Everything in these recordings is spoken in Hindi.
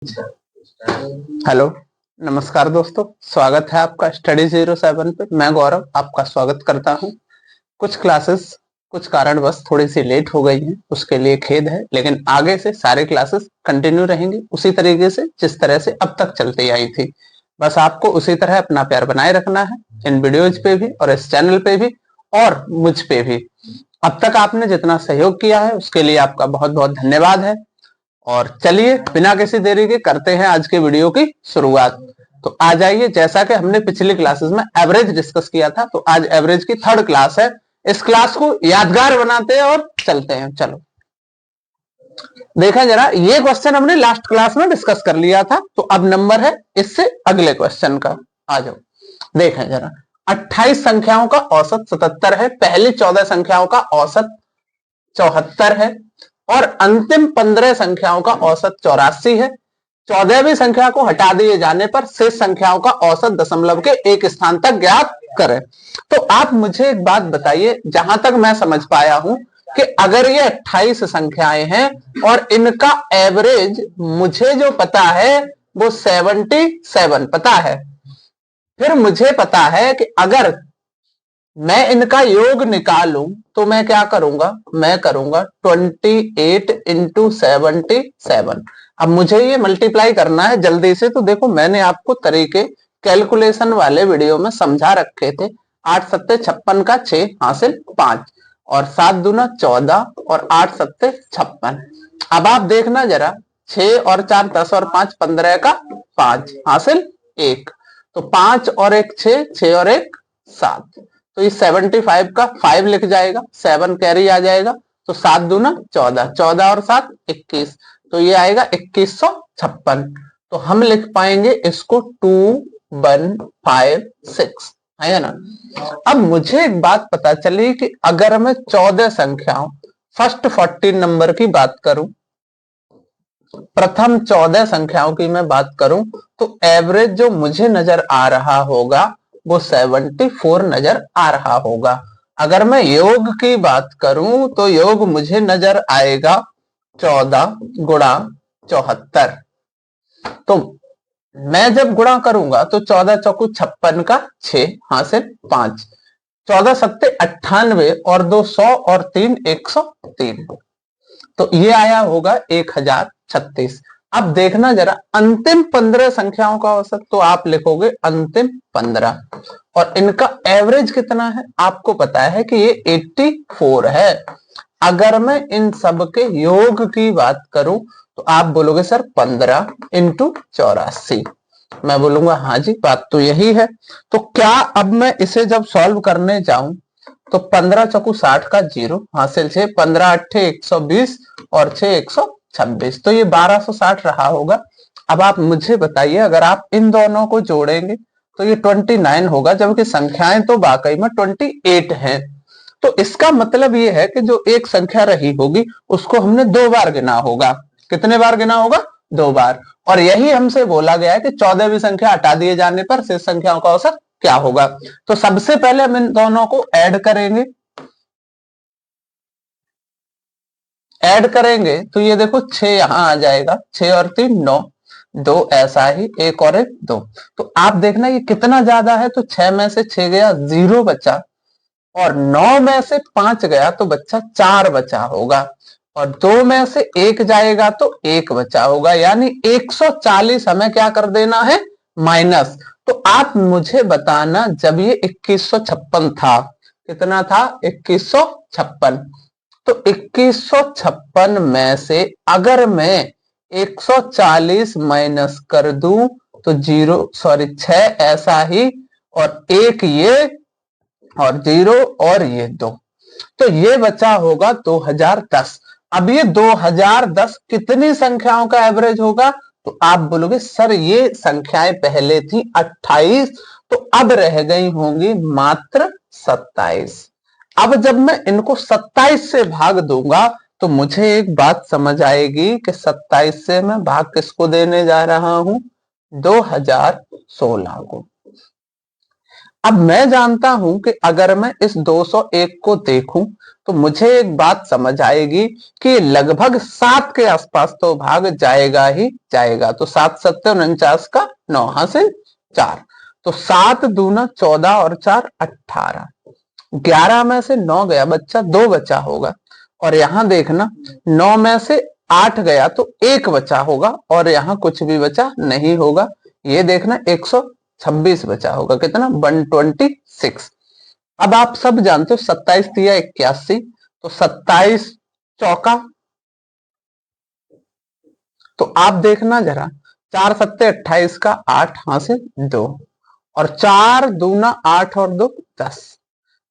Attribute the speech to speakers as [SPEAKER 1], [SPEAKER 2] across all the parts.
[SPEAKER 1] हेलो, नमस्कार दोस्तों। स्वागत है आपका स्टडी 07 पे। मैं गौरव आपका स्वागत करता हूं। कुछ क्लासेस कुछ कारणवश थोड़ी सी लेट हो गई हैं, उसके लिए खेद है, लेकिन आगे से सारे क्लासेस कंटिन्यू रहेंगे उसी तरीके से जिस तरह से अब तक चलती आई थी। बस आपको उसी तरह अपना प्यार बनाए रखना है, इन वीडियोज पे भी और इस चैनल पे भी और मुझ पे भी। अब तक आपने जितना सहयोग किया है उसके लिए आपका बहुत बहुत धन्यवाद है। और चलिए बिना किसी देरी के करते हैं आज के वीडियो की शुरुआत। तो आ जाइए, जैसा कि हमने पिछली क्लासेस में एवरेज डिस्कस किया था, तो आज एवरेज की थर्ड क्लास है। इस क्लास को यादगार बनाते हैं और चलते हैं। चलो देखा जरा, ये क्वेश्चन हमने लास्ट क्लास में डिस्कस कर लिया था, तो अब नंबर है इससे अगले क्वेश्चन का। आ जाओ देखें जरा। 28 संख्याओं का औसत 77 है, पहली 14 संख्याओं का औसत 74 है और अंतिम 15 संख्याओं का औसत 84 है। 14वीं संख्या को हटा दिए जाने पर शेष संख्याओं का औसत दशमलव के एक स्थान तक ज्ञात करें। तो आप मुझे एक बात बताइए, जहां तक मैं समझ पाया हूं कि अगर ये 28 संख्याएं हैं और इनका एवरेज मुझे जो पता है वो 77 पता है, फिर मुझे पता है कि अगर मैं इनका योग निकालूं तो मैं क्या करूंगा, मैं करूंगा 28 इंटू 77। अब मुझे ये मल्टीप्लाई करना है जल्दी से। तो देखो, मैंने आपको तरीके कैलकुलेशन वाले वीडियो में समझा रखे थे। 8 सत्ते 56 का 6 हासिल 5 और 7 दूना 14 और 8 सत्ते 56। अब आप देखना जरा, 6 और 4 10 और 5 15 का 5 हासिल 1। तो 5 और 1 6, 6 और 1 7। तो ये 75 का 5 लिख जाएगा, 7 कैरी आ जाएगा। तो 7 दूना 14, 14 और 7 21। तो ये आएगा 2156। तो हम लिख पाएंगे इसको 2156, है ना। अब मुझे एक बात पता चली कि अगर मैं 14 संख्याओं फर्स्ट 14 नंबर की बात करूं, प्रथम 14 संख्याओं की मैं बात करूं, तो एवरेज जो मुझे नजर आ रहा होगा वो 74 नजर आ रहा होगा। अगर मैं योग की बात करूं तो योग मुझे नजर आएगा 14 गुणा 74। तो मैं जब गुणा करूंगा तो 14 चौकू 56 का 6 हासिल 5, 14 सत्ते 98 और 2 100 और 3 103। तो ये आया होगा 1036। अब देखना जरा, अंतिम 15 संख्याओं का औसत, तो आप लिखोगे अंतिम 15 और इनका एवरेज कितना है आपको पता है कि ये 84 है। अगर मैं इन सब के योग की बात करूं तो आप बोलोगे सर 15 इंटू 84। मैं बोलूंगा हाँ जी, बात तो यही है। तो क्या अब मैं इसे जब सॉल्व करने जाऊं तो 15 चौकू 60 का 0 हासिल 6, 15 अट्ठे 120 और 6 126। तो ये 1260 रहा होगा। अब आप मुझे बताइए, अगर आप इन दोनों को जोड़ेंगे तो ये 29 होगा, जबकि संख्याएं तो वाकई में 28 हैं। तो इसका मतलब ये है कि जो एक संख्या रही होगी उसको हमने 2 बार गिना होगा। कितने बार गिना होगा? 2 बार। और यही हमसे बोला गया है कि 14वीं संख्या हटा दिए जाने पर शेष संख्याओं का औसत क्या होगा। तो सबसे पहले हम इन दोनों को ऐड करेंगे। ऐड करेंगे तो ये देखो 6 यहां आ जाएगा, 6 और 3 9, 2 ऐसा ही, एक और एक 2। तो आप देखना ये कितना ज्यादा है। तो 6 में से 6 गया, 0 बचा, और 9 में से 5 गया तो बच्चा 4 बचा होगा, और 2 में से 1 जाएगा तो 1 बचा होगा। यानी 140 हमें क्या कर देना है? माइनस। तो आप मुझे बताना, जब ये 2156 था, कितना था? 2156। तो 2156 में से अगर मैं 140 माइनस कर दूं तो 6 ऐसा ही, और 1 ये, और 0 और ये 2, तो ये बचा होगा 2010। अब ये 2010 कितनी संख्याओं का एवरेज होगा? तो आप बोलोगे सर ये संख्याएं पहले थी 28, तो अब रह गई होंगी मात्र 27। अब जब मैं इनको 27 से भाग दूंगा तो मुझे एक बात समझ आएगी कि 27 से मैं भाग किसको देने जा रहा हूं? 2016 को। अब मैं जानता हूं कि अगर मैं इस 201 को देखूं तो मुझे एक बात समझ आएगी कि लगभग 7 के आसपास तो भाग जाएगा ही जाएगा। तो 7 सत्ते 49 का 9 हासिल 4। तो 7 दूना 14 और 4 18। 11 में से 9 गया बच्चा, 2 बचा होगा। और यहां देखना 9 में से 8 गया तो 1 बचा होगा और यहां कुछ भी बचा नहीं होगा। ये देखना 126 बचा होगा। कितना? 126। अब आप सब जानते हो 27 दिया 81, तो 27 चौका। तो आप देखना जरा 4 सत्ते 28 का 8 हासिल 2 और 4 दूना 8 और 2 10।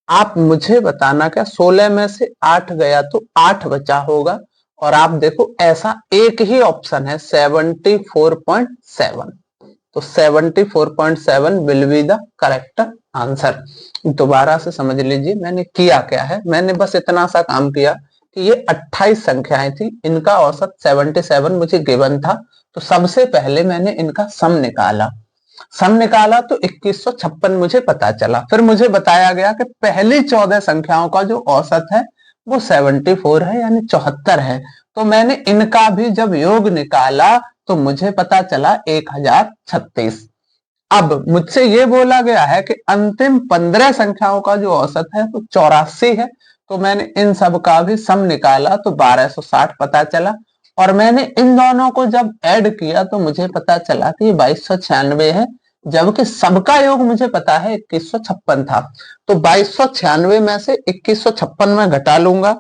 [SPEAKER 1] आप मुझे बताना क्या 16 में से 8 गया तो 8 बचा होगा। और आप देखो ऐसा एक ही ऑप्शन है 74.7। तो 74.7 will be the correct answer. दोबारा से समझ लीजिए मैंने किया क्या है। मैंने बस इतना सा काम किया कि ये 28 संख्याएं थी, इनका औसत 77 मुझे गिवन था। तो सबसे पहले मैंने इनका सम निकाला। सम निकाला तो 2156 मुझे पता चला। फिर मुझे बताया गया कि पहली 14 संख्याओं का जो औसत है वो 74 है, यानी 74 है। तो मैंने इनका भी जब योग निकाला तो मुझे पता चला 1036। अब मुझसे ये बोला गया है कि अंतिम 15 संख्याओं का जो औसत है वो 84 है। तो मैंने इन सब का भी सम निकाला तो 1260 पता चला। और मैंने इन दोनों को जब ऐड किया तो मुझे पता चला कि 2296 है, जबकि सबका योग मुझे पता है 2156 था। तो 2296 में से 2156 में घटा लूंगा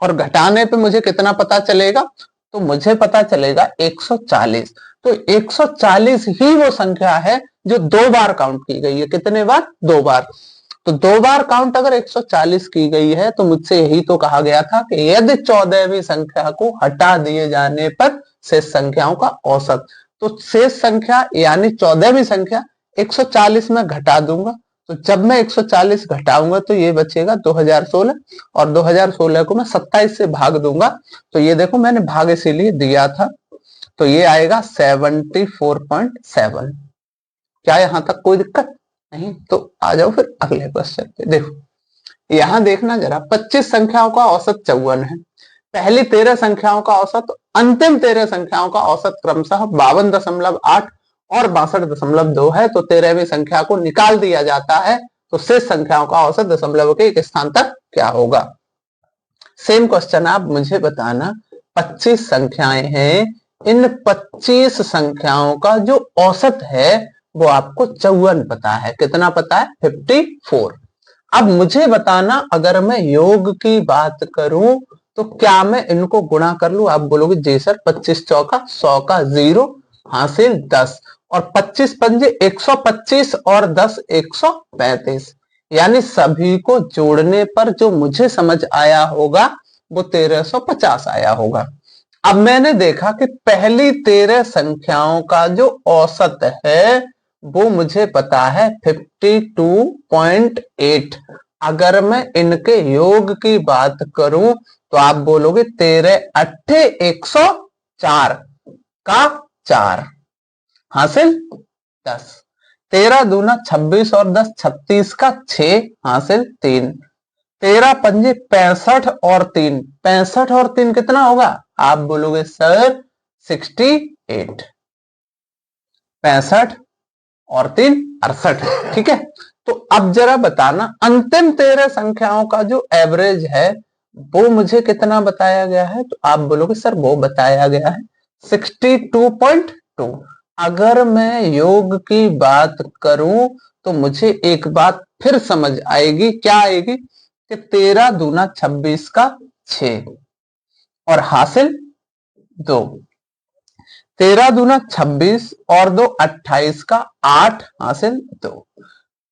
[SPEAKER 1] और घटाने पे मुझे कितना पता चलेगा? तो मुझे पता चलेगा 140। तो 140 ही वो संख्या है जो 2 बार काउंट की गई है। कितने बार? 2 बार। तो 2 बार काउंट अगर 140 की गई है तो मुझसे यही तो कहा गया था कि यदि 14वीं संख्या को हटा दिए जाने पर शेष संख्याओं का औसत, तो शेष संख्या यानी 14वीं संख्या 140 में घटा दूंगा। तो जब मैं 140 घटाऊंगा तो ये बचेगा 2016 और 2016 को मैं 27 से भाग दूंगा। तो ये देखो मैंने भाग इसीलिए दिया था। तो ये आएगा 74.7। क्या यहां तक कोई दिक्कत नहीं? तो आ जाओ फिर अगले क्वेश्चन पे। देखो यहां देखना जरा 25 संख्याओं का औसत 54 है। पहली 13 संख्याओं का औसत, अंतिम 13 संख्याओं का औसत क्रमशः 52.8 और 62.2 है। तो 13वीं संख्या को निकाल दिया जाता है तो शेष संख्याओं का औसत दशमलव के एक स्थान तक क्या होगा? सेम क्वेश्चन आप मुझे बताना 25 संख्याएं हैं, इन 25 संख्याओं का जो औसत है वो आपको 54 पता है। कितना पता है? 54। अब मुझे बताना अगर मैं योग की बात करूं तो क्या मैं इनको गुणा कर लूं? आप बोलोगे जी सर 25 चौका 100 का 0 हासिल 10 और 25 पंजे 125 और 10 135, यानी सभी को जोड़ने पर जो मुझे समझ आया होगा वो 1350 आया होगा। अब मैंने देखा कि पहली 13 संख्याओं का जो औसत है वो मुझे पता है 52.8। अगर मैं इनके योग की बात करूं तो आप बोलोगे 13 अट्ठे 104 का 4 हासिल 10। 13 दूना 26 और 10 36 का 6 हासिल 3। 13 पंजे 65 और 3, 65 और 3 कितना होगा? आप बोलोगे सर 68। 65 और 3 68। ठीक है। तो अब जरा बताना अंतिम 13 संख्याओं का जो एवरेज है वो मुझे कितना बताया गया है? तो आप बोलोगे सर वो बताया गया है 62.2। अगर मैं योग की बात करूं तो मुझे एक बात फिर समझ आएगी। क्या आएगी? कि 13 दूना 26 का 6 और हासिल 2। 13 दूना 26 और 2 28 का 8 हासिल 2।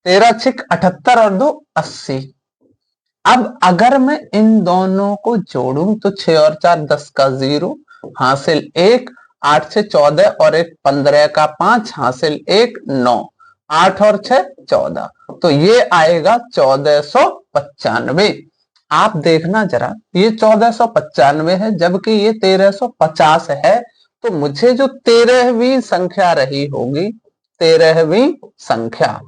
[SPEAKER 1] 13 छिक 78 और 2 80। अब अगर मैं इन दोनों को जोड़ूं तो 6 और 4 10 का 0 हासिल 1। 8 से 14 और 1 15 का 5 हासिल 1 9। 8 और 6 14। तो ये आएगा 1495। आप देखना जरा ये 1495 है जबकि ये 1350 है। तो मुझे जो 13वीं संख्या रही होगी, 13वीं संख्या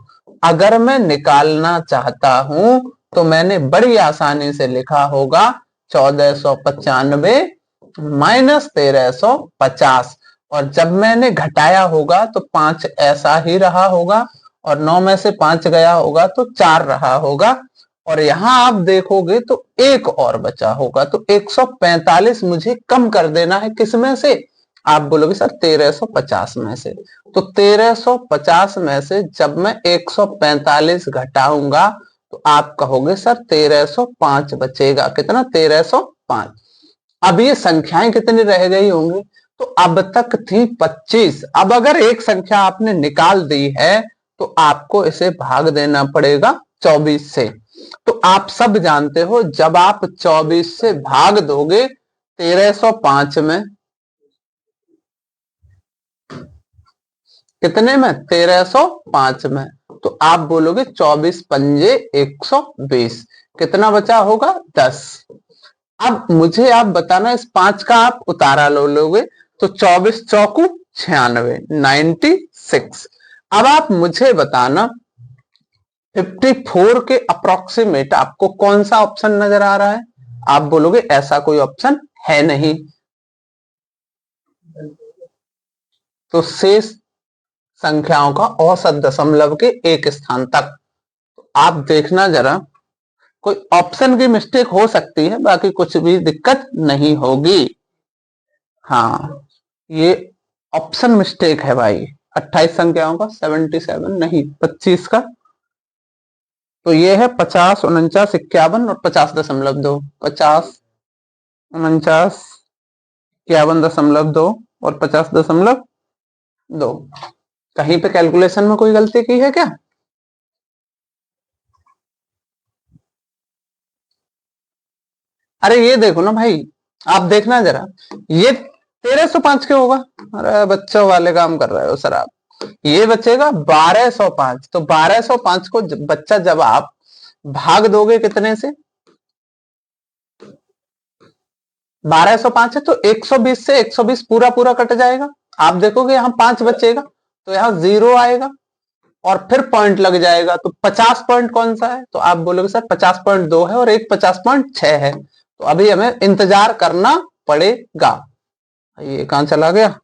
[SPEAKER 1] अगर मैं निकालना चाहता हूं तो मैंने बड़ी आसानी से लिखा होगा 1495 माइनस 1350, और जब मैंने घटाया होगा तो 5 ऐसा ही रहा होगा, और 9 में से 5 गया होगा तो 4 रहा होगा, और यहां आप देखोगे तो एक और बचा होगा। तो 145 मुझे कम कर देना है, किसमें से? आप बोलोगे सर 1350 में से। तो 1350 में से जब मैं 145 घटाऊंगा तो आप कहोगे सर 1305 बचेगा। कितना? 1305। अब ये संख्याएं कितनी रह गई होंगी? तो अब तक थी 25। अब अगर एक संख्या आपने निकाल दी है तो आपको इसे भाग देना पड़ेगा 24 से। तो आप सब जानते हो जब आप 24 से भाग दोगे 1305 में, कितने में? 1305 में, तो आप बोलोगे 24 पंजे 120। कितना बचा होगा? 10। अब मुझे आप बताना, इस 5 का आप उतारा लोगे तो 24 चौकू 96, 96। अब आप मुझे बताना 54 के अप्रोक्सीमेट आपको कौन सा ऑप्शन नजर आ रहा है? आप बोलोगे ऐसा कोई ऑप्शन है नहीं। तो शेष संख्याओं का औसत दशमलव के एक स्थान तक। आप देखना जरा, कोई ऑप्शन की मिस्टेक हो सकती है, बाकी कुछ भी दिक्कत नहीं होगी। हाँ, ये ऑप्शन मिस्टेक है भाई। 28 संख्याओं का 77 नहीं, 25 का। तो ये है 50, 49, 51 और 50.2। 50, 49, 51.2 और 50.2। कहीं पे कैलकुलेशन में कोई गलती की है क्या? अरे ये देखो ना भाई, आप देखना जरा, ये 1305 क्यों होगा? अरे बच्चों वाले काम कर रहे हो सर आप। ये बचेगा 1205। तो 1205 को बच्चा जब आप भाग दोगे कितने से? 1205 है तो 120 से 120 पूरा पूरा कट जाएगा। आप देखोगे यहाँ 5 बचेगा तो यहाँ 0 आएगा और फिर पॉइंट लग जाएगा। तो 50 पॉइंट कौन सा है? तो आप बोलोगे सर 50.2 है और एक 50.6 है। तो अभी हमें इंतजार करना पड़ेगा। ये कहां चला गया?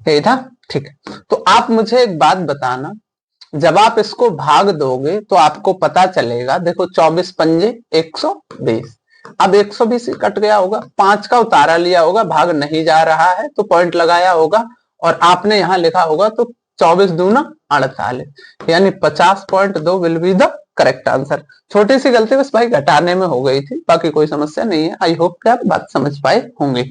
[SPEAKER 1] यही था। ठीक है, तो आप मुझे एक बात बताना, जब आप इसको भाग दोगे तो आपको पता चलेगा, देखो 24 पंजे 120। अब 120 कट गया होगा, 5 का उतारा लिया होगा, भाग नहीं जा रहा है तो पॉइंट लगाया होगा, और आपने यहां लिखा होगा तो 24 दूना 48, यानी 50.2 will be the correct answer. छोटी सी गलती बस भाई घटाने में हो गई थी, बाकी कोई समस्या नहीं है। आई होप कि आप बात समझ पाए होंगे।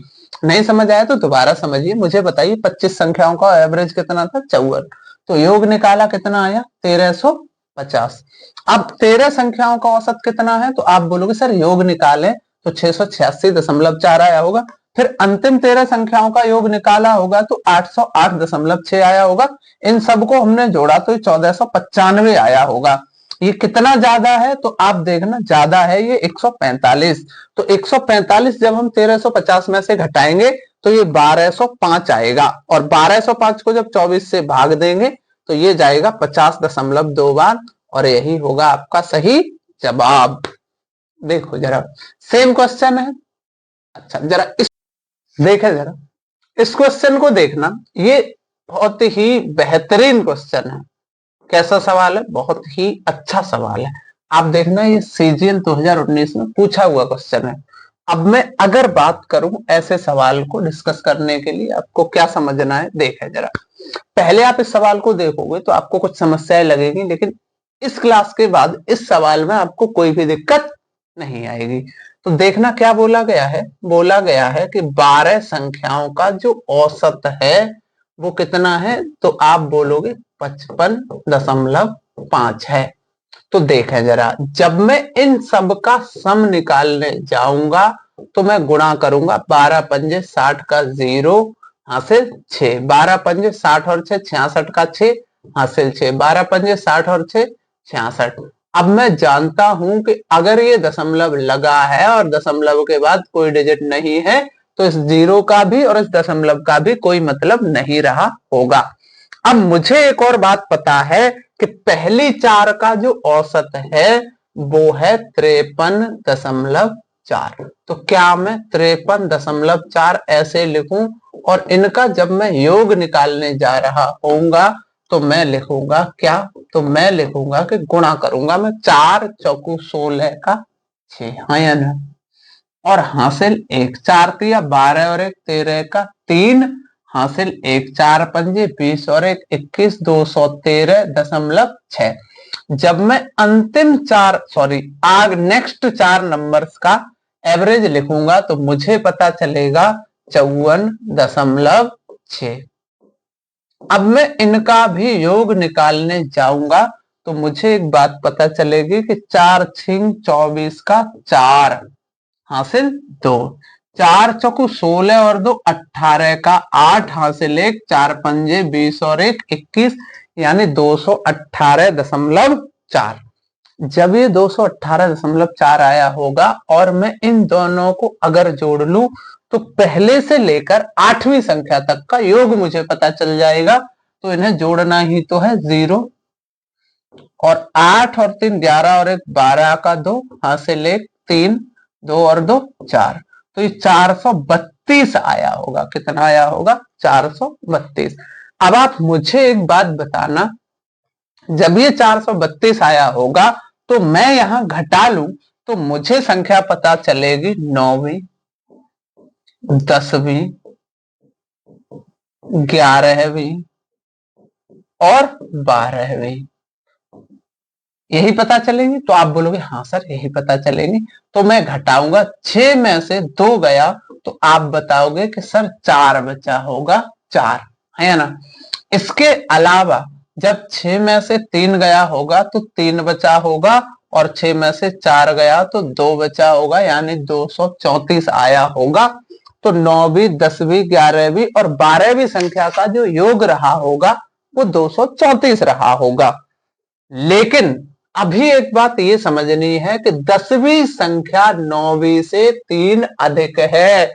[SPEAKER 1] नहीं समझ आया तो दोबारा समझिए। मुझे बताइए 25 संख्याओं का एवरेज कितना था? 54। तो योग निकाला कितना आया? 1350। अब 13 संख्याओं का औसत कितना है? तो आप बोलोगे सर योग निकाले तो 686.4 आया होगा। फिर अंतिम 13 संख्याओं का योग निकाला होगा तो 808.6 आया होगा। इन सबको हमने जोड़ा तो 1495 आया होगा। ये कितना ज्यादा है? तो आप देखना, ज्यादा है ये 145। तो 145 जब हम 1350 में से घटाएंगे तो ये 1205 आएगा, और 1205 को जब 24 से भाग देंगे तो ये जाएगा 50.2 बार, और यही होगा आपका सही जवाब। देखो जरा, सेम क्वेश्चन है। अच्छा जरा इस देखे जरा, इस क्वेश्चन को देखना, ये बहुत ही बेहतरीन क्वेश्चन है। कैसा सवाल है? बहुत ही अच्छा सवाल है। आप देखना, ये सीजीएल 2019 में पूछा हुआ क्वेश्चन है। अब मैं अगर बात करूं ऐसे सवाल को डिस्कस करने के लिए आपको क्या समझना है, देखें जरा। पहले आप इस सवाल को देखोगे तो आपको कुछ समस्याएं लगेगी, लेकिन इस क्लास के बाद इस सवाल में आपको कोई भी दिक्कत नहीं आएगी। तो देखना क्या बोला गया है। बोला गया है कि 12 संख्याओं का जो औसत है वो कितना है? तो आप बोलोगे 55.5 है। तो देखें जरा, जब मैं इन सब का सम निकालने जाऊंगा तो मैं गुणा करूंगा, 12 पंजे 60 का 0 हासिल 6, 12 पंजे 60 और 6 66 का 6 हासिल 6, 12 पंजे 60 और 6 66। अब मैं जानता हूं कि अगर ये दशमलव लगा है और दशमलव के बाद कोई डिजिट नहीं है तो इस 0 का भी और इस दशमलव का भी कोई मतलब नहीं रहा होगा। अब मुझे एक और बात पता है कि पहली 4 का जो औसत है वो है 53.4। तो क्या मैं 53.4 ऐसे लिखूं और इनका जब मैं योग निकालने जा रहा होऊंगा तो मैं लिखूंगा क्या, तो मैं लिखूंगा कि गुणा करूंगा मैं 4 चौकू 16 का 6, हाँ या ना। और हासिल 1 4 तिया 12 और 1 13 का 3, हासिल 1 4 पंजे 20 और 1 21 213.6। जब मैं अंतिम आग नेक्स्ट 4 नंबर्स का एवरेज लिखूंगा तो मुझे पता चलेगा 54.6। अब मैं इनका भी योग निकालने जाऊंगा तो मुझे एक बात पता चलेगी कि 4 छिंग 24 का 4, हासिल 2, 4 चौकू 16 और 2 18 का 8, हासिल 1, 4 पंजे 20 और 1 21 यानी 218.4। जब ये 218.4 आया होगा और मैं इन दोनों को अगर जोड़ लूं तो पहले से लेकर 8वीं संख्या तक का योग मुझे पता चल जाएगा। तो इन्हें जोड़ना ही तो है 0 और 8 और 3 11 और 1 12 का 2, हासिल 1 3 2 और 2 4। तो ये 432 आया होगा। कितना आया होगा? 432। अब आप मुझे एक बात बताना, जब ये 432 आया होगा तो मैं यहां घटा लूं तो मुझे संख्या पता चलेगी 9वीं 10वीं 11वीं और 12वीं, यही पता चलेंगी। तो आप बोलोगे हाँ सर यही पता चलेंगी। तो मैं घटाऊंगा, 6 में से 2 गया तो आप बताओगे कि सर 4 बचा होगा, 4 है ना। इसके अलावा जब 6 में से 3 गया होगा तो 3 बचा होगा और 6 में से 4 गया तो 2 बचा होगा यानी 234 आया होगा। तो 9वीं 10वीं 11वीं और 12वीं संख्या का जो योग रहा होगा वो 234 रहा होगा। लेकिन अभी एक बात ये समझनी है कि 10वीं संख्या 9वीं से 3 अधिक है।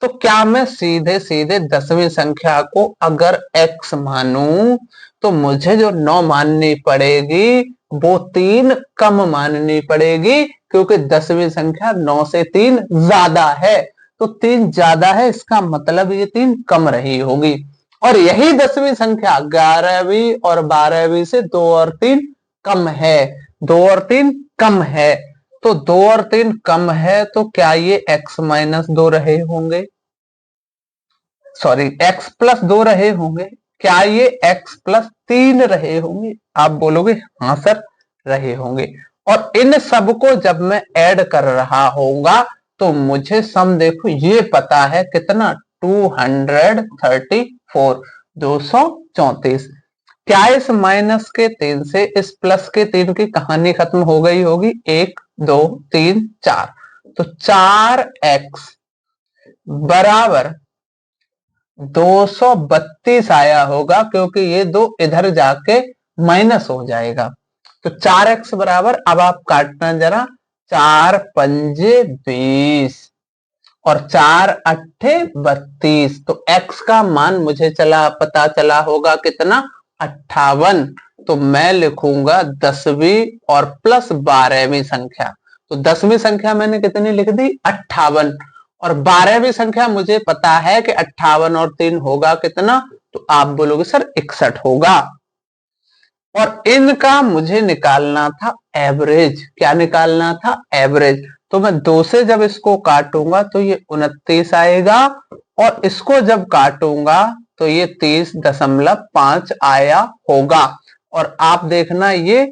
[SPEAKER 1] तो क्या मैं सीधे सीधे 10वीं संख्या को अगर x मानूं तो मुझे जो 9 माननी पड़ेगी वो 3 कम माननी पड़ेगी, क्योंकि 10वीं संख्या 9 से 3 ज्यादा है। तो 3 ज्यादा है इसका मतलब ये 3 कम रही होगी। और यही 10वीं संख्या 11वीं और 12वीं से 2 और 3 कम है, 2 और 3 कम है। तो 2 और 3 कम है तो क्या ये x माइनस 2 रहे होंगे, सॉरी x प्लस 2 रहे होंगे? क्या ये x प्लस 3 रहे होंगे? आप बोलोगे हाँ सर रहे होंगे। और इन सबको जब मैं ऐड कर रहा होगा तो मुझे सम देखो ये पता है कितना, 234 234। क्या इस माइनस के 3 से इस प्लस के 3 की कहानी खत्म हो गई होगी? 1 2 3 4। तो 4x बराबर 232 आया होगा, क्योंकि ये 2 इधर जाके माइनस हो जाएगा। तो 4x बराबर, अब आप काटना जरा, 4 पंजे 20 और 4 अट्ठे 32। तो x का मान मुझे पता चला होगा कितना, 58। तो मैं लिखूंगा 10वीं और प्लस 12वीं संख्या। तो 10वीं संख्या मैंने कितनी लिख दी, 58। और 12वीं संख्या मुझे पता है कि 58 और 3 होगा कितना, तो आप बोलोगे सर 61 होगा। और इनका मुझे निकालना था एवरेज। क्या निकालना था? एवरेज। तो मैं 2 से जब इसको काटूंगा तो ये 29 आएगा और इसको जब काटूंगा तो ये 30.5 आया होगा। और आप देखना ये,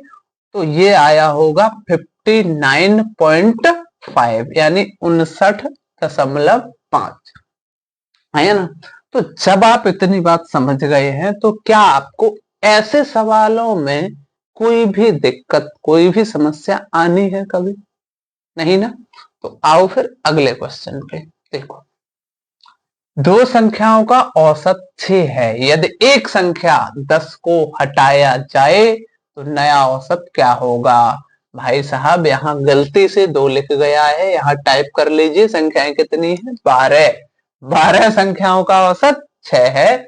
[SPEAKER 1] तो ये आया होगा 59.5 यानी 59.5, है ना। तो जब आप इतनी बात समझ गए हैं तो क्या आपको ऐसे सवालों में कोई भी दिक्कत, कोई भी समस्या आनी है कभी? नहीं ना। तो आओ फिर अगले क्वेश्चन पे। देखो, दो संख्याओं का औसत 6 है। यदि एक संख्या 10 को हटाया जाए तो नया औसत क्या होगा? भाई साहब यहाँ गलती से 2 लिख गया है, यहाँ टाइप कर लीजिए संख्याएं कितनी है 12। 12 संख्याओं का औसत 6 है।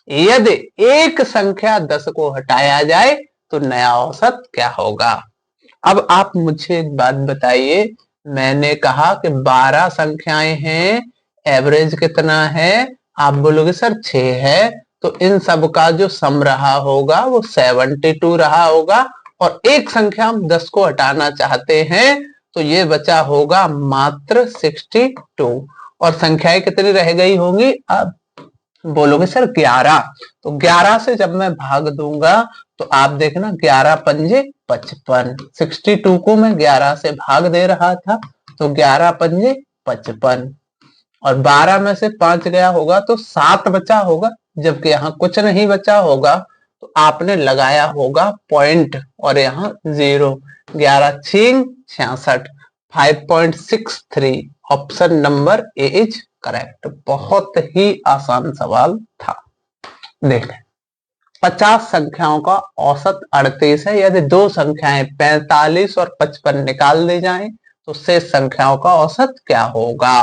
[SPEAKER 1] यदि एक संख्या 10 को हटाया जाए तो नया औसत क्या होगा। अब आप मुझे एक बात बताइए, मैंने कहा कि 12 संख्याएं हैं, एवरेज कितना है, आप बोलोगे सर 6 है, तो इन सब का जो सम रहा होगा वो 72 रहा होगा, और एक संख्या हम 10 को हटाना चाहते हैं तो ये बचा होगा मात्र 62। और संख्याएं कितनी रह गई होंगी, अब बोलोगे सर 11, तो 11 से जब मैं भाग दूंगा तो आप देखना 11 पंजे 55, 62 को मैं 11 से भाग दे रहा था तो 11 पंजे 55, और 12 में से 5 गया होगा तो 7 बचा होगा, जबकि यहाँ कुछ नहीं बचा होगा तो आपने लगाया होगा पॉइंट और यहाँ 0। 11 छींग 66, 5.63। Option number A is correct. बहुत ही आसान सवाल था। देखें, 50 संख्याओं का औसत 38 है। यदि दो संख्याएं 45 और 55 निकाल दी जाएं तो शेष संख्याओं का औसत क्या होगा।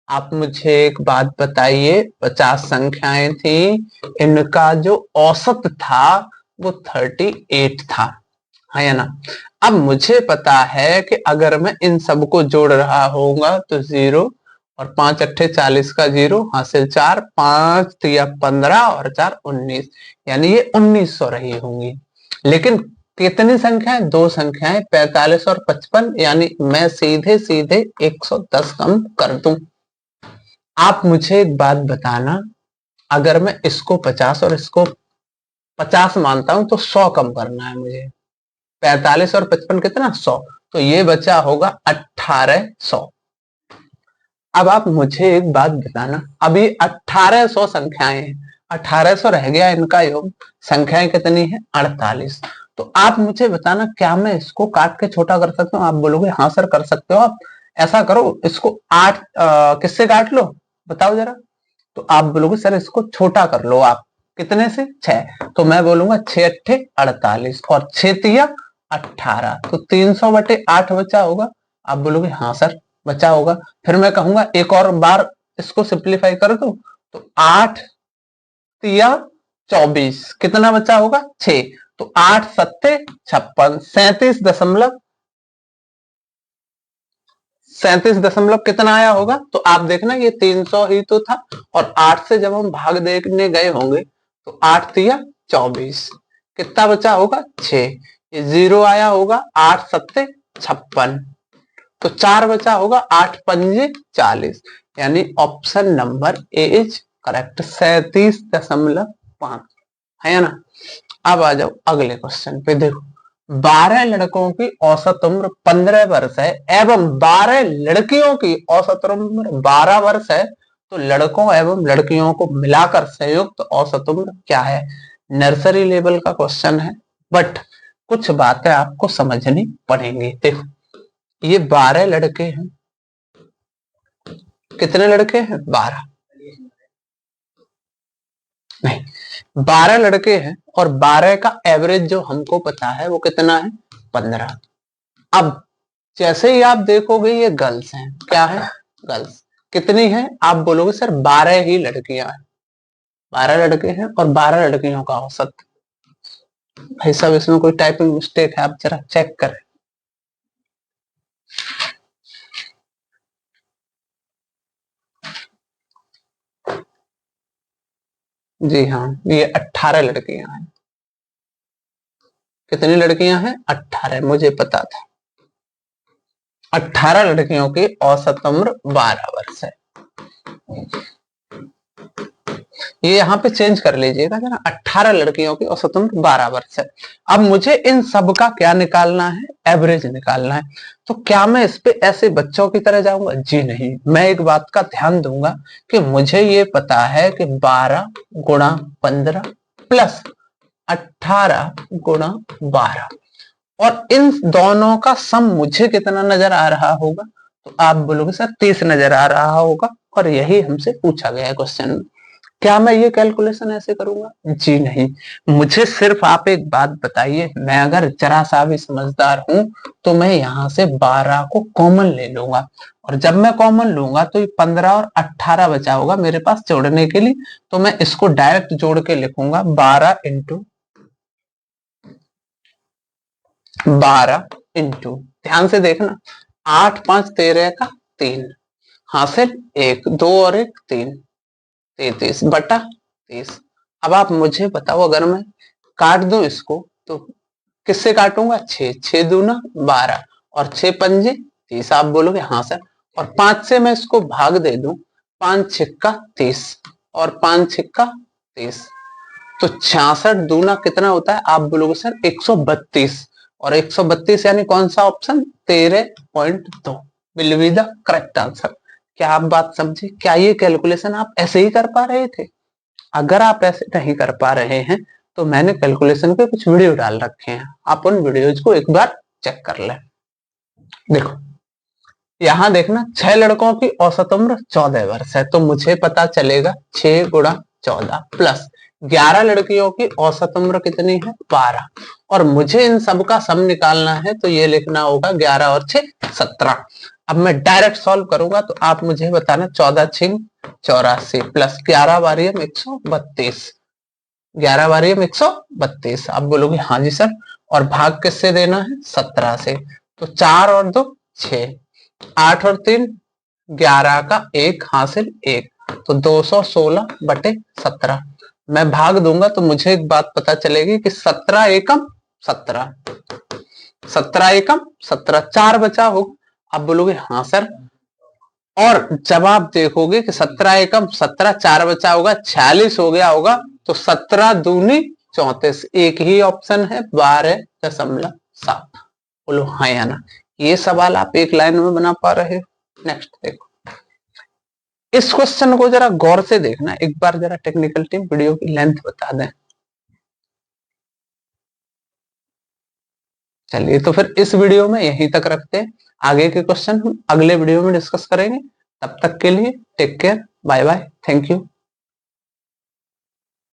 [SPEAKER 1] आप मुझे एक बात बताइए, 50 संख्याएं थी, इनका जो औसत था वो 38 था, है ना। अब मुझे पता है कि अगर मैं इन सबको जोड़ रहा होऊंगा तो 0 और 5 अट्ठे 40 का 0 हासिल 4, 5 तिया 15 और 4 19, यानी ये 1900 रही होंगी। लेकिन कितनी संख्याएं, दो संख्याएं 45 और 55, यानी मैं सीधे सीधे 110 कम कर दूं। आप मुझे एक बात बताना, अगर मैं इसको 50 और इसको 50 मानता हूं तो 100 कम करना है मुझे। 45 और 55 कितना 100, तो ये बचा होगा 1800। अब आप मुझे एक बात बताना, अभी 1800 संख्याएं हैं, 1800 रह गया इनका योग, संख्याएं कितनी है 48। तो आप मुझे बताना, क्या मैं इसको काट के छोटा कर सकता हूँ। आप बोलोगे हाँ सर कर सकते हो आप। ऐसा करो, इसको 8 किससे काट लो बताओ जरा। तो आप बोलोगे सर इसको छोटा कर लो आप, कितने से 6, तो मैं बोलूंगा 6 अट्ठे 48 और 6 तिया 18, तो 300/8 बचा होगा। आप बोलोगे हाँ सर बचा होगा। फिर मैं कहूंगा एक और बार इसको सिंप्लीफाई कर दो, तो 8 तिया 24, कितना बचा होगा 6, तो 8 सत्ते 56, 37 दशमलव कितना आया होगा। तो आप देखना ये 300 ही तो था, और 8 से जब हम भाग देखने गए होंगे तो 8 तिया 24, कितना बचा होगा 6, ये 0 आया होगा, 8 सत्ते 56, तो 4 बचा होगा, 8 पंजे 40, यानी option number A is correct, 37.5, है ना। अब आ जाओ अगले क्वेश्चन पे। देखो, 12 लड़कों की औसत उम्र 15 वर्ष है एवं 12 लड़कियों की औसत उम्र 12 वर्ष है, तो लड़कों एवं लड़कियों को मिलाकर संयुक्त औसत उम्र क्या है। नर्सरी लेवल का क्वेश्चन है, बट कुछ बातें आपको समझनी पड़ेंगी। देखो, ये 12 लड़के हैं, कितने लड़के हैं 12 नहीं, 12 लड़के हैं, और 12 का एवरेज जो हमको पता है वो कितना है 15। अब जैसे ही आप देखोगे ये गर्ल्स हैं, क्या है गर्ल्स, कितनी है आप बोलोगे सर 12 ही लड़कियां हैं, 12 लड़के हैं और 12 लड़कियों का औसत। भाई साहब इसमें कोई टाइपिंग मिस्टेक है, आप जरा चेक करें। जी हाँ, ये 18 लड़कियां हैं। कितनी लड़कियां हैं 18, मुझे पता था। 18 लड़कियों की औसत उम्र 12 वर्ष है। ये यहाँ पे चेंज कर लीजिएगा जरा, 18 लड़कियों की औसत उम्र 12 वर्ष है। अब मुझे इन सब का क्या निकालना है, एवरेज निकालना है। तो क्या मैं इस पे ऐसे बच्चों की तरह जाऊंगा, जी नहीं। मैं एक बात का ध्यान दूंगा कि मुझे ये पता है कि 12 गुणा 15 प्लस 18 गुणा 12, और इन दोनों का सम मुझे कितना नजर आ रहा होगा। तो आप बोलोगे सर 30 नजर आ रहा होगा, और यही हमसे पूछा गया है क्वेश्चन में। क्या मैं ये कैलकुलेशन ऐसे करूंगा? जी नहीं। मुझे सिर्फ आप एक बात बताइए, मैं अगर जरा सा भी समझदार हूं तो मैं यहां से 12 को कॉमन ले लूंगा, और जब मैं कॉमन लूंगा तो ये 15 और 18 बचा होगा मेरे पास जोड़ने के लिए, तो मैं इसको डायरेक्ट जोड़ के लिखूंगा 12 इंटू 12 इंटू, ध्यान से देखना, 8 5 13 का 3 हासिल 1 2 और 1 3, 33 बटा 30। अब आप मुझे बताओ, अगर मैं काट दूं इसको तो किससे काटूंगा? 6 6 दूना 12 और 6 पंजे 30। आप बोलोगे हाँ सर, और 5 से मैं इसको भाग दे दूं, 5 छिक्का 30 और 5 छिक्का 30, तो 66 दूना कितना होता है? आप बोलोगे सर 132, और 132 यानी कौन सा option? 13.2 will be the correct answer. क्या आप बात समझे? क्या ये कैलकुलेशन आप ऐसे ही कर पा रहे थे? अगर आप ऐसे नहीं कर पा रहे हैं तो मैंने कैलकुलेशन के कुछ वीडियो डाल रखे हैं, आप उन वीडियोज को एक बार चेक कर लें। देखो यहां देखना, 6 लड़कों की औसत उम्र 14 वर्ष है, तो मुझे पता चलेगा 6 गुणा 14 प्लस 11 लड़कियों की औसत उम्र कितनी है? 12, और मुझे इन सब का सम निकालना है, तो ये लिखना होगा 11 और 6 17। अब मैं डायरेक्ट सॉल्व करूंगा, तो आप मुझे बताना 14 6 84 प्लस 11 बारियम 132, 11 बारियम 132। आप बोलोगे हाँ जी सर, और भाग किससे देना है? 17 से, तो 4 और 2 6, 8 और 3 11 का 1 हासिल 1, तो 216 बटे 17। मैं भाग दूंगा तो मुझे एक बात पता चलेगी कि 17 एकम 17, 17 एकम 17, 4 बचा होगा। आप बोलोगे हाँ सर, और जब आप देखोगे कि 17 एकम 17, 4 बचा होगा, 46 हो गया होगा, तो 17 दूनी 34, एक ही ऑप्शन है 12.7। बोलो हाँ या ना। ये सवाल आप एक लाइन में बना पा रहे हो? नेक्स्ट देखो, इस क्वेश्चन को जरा गौर से देखना एक बार, जरा टेक्निकल टीम वीडियो की लेंथ बता दें। चलिए तो फिर इस वीडियो में यहीं तक रखते हैं, आगे के क्वेश्चन हम अगले वीडियो में डिस्कस करेंगे। तब तक के लिए take care, bye bye, thank you.